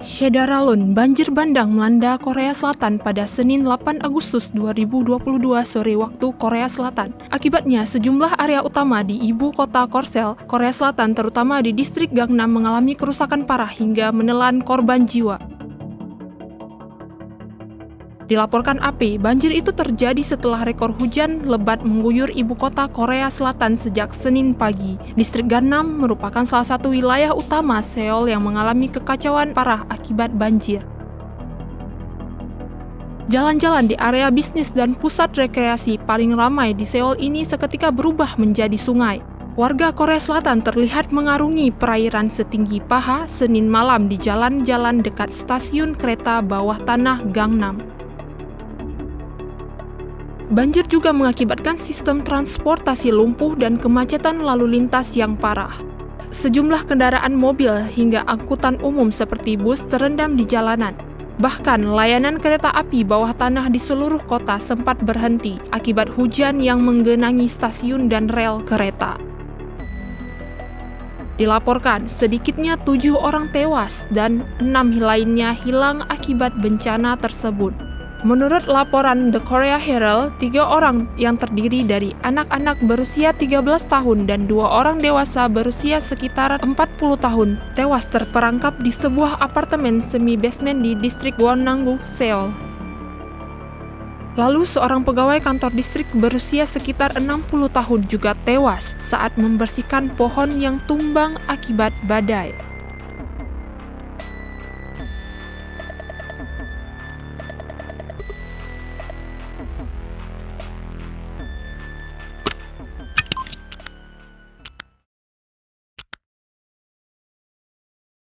Syedaralun, banjir bandang melanda Korea Selatan pada Senin 8 Agustus 2022 sore waktu Korea Selatan. Akibatnya, sejumlah area utama di ibu kota Korsel, Korea Selatan terutama di distrik Gangnam mengalami kerusakan parah hingga menelan korban jiwa. Dilaporkan AP, banjir itu terjadi setelah rekor hujan lebat mengguyur ibu kota Korea Selatan sejak Senin pagi. Distrik Gangnam merupakan salah satu wilayah utama Seoul yang mengalami kekacauan parah akibat banjir. Jalan-jalan di area bisnis dan pusat rekreasi paling ramai di Seoul ini seketika berubah menjadi sungai. Warga Korea Selatan terlihat mengarungi perairan setinggi paha Senin malam di jalan-jalan dekat stasiun kereta bawah tanah Gangnam. Banjir juga mengakibatkan sistem transportasi lumpuh dan kemacetan lalu lintas yang parah. Sejumlah kendaraan mobil hingga angkutan umum seperti bus terendam di jalanan. Bahkan, layanan kereta api bawah tanah di seluruh kota sempat berhenti akibat hujan yang menggenangi stasiun dan rel kereta. Dilaporkan, sedikitnya 7 orang tewas dan 6 lainnya hilang akibat bencana tersebut. Menurut laporan The Korea Herald, 3 orang yang terdiri dari anak-anak berusia 13 tahun dan 2 orang dewasa berusia sekitar 40 tahun tewas terperangkap di sebuah apartemen semi-basement di distrik Gwangnamu, Seoul. Lalu seorang pegawai kantor distrik berusia sekitar 60 tahun juga tewas saat membersihkan pohon yang tumbang akibat badai.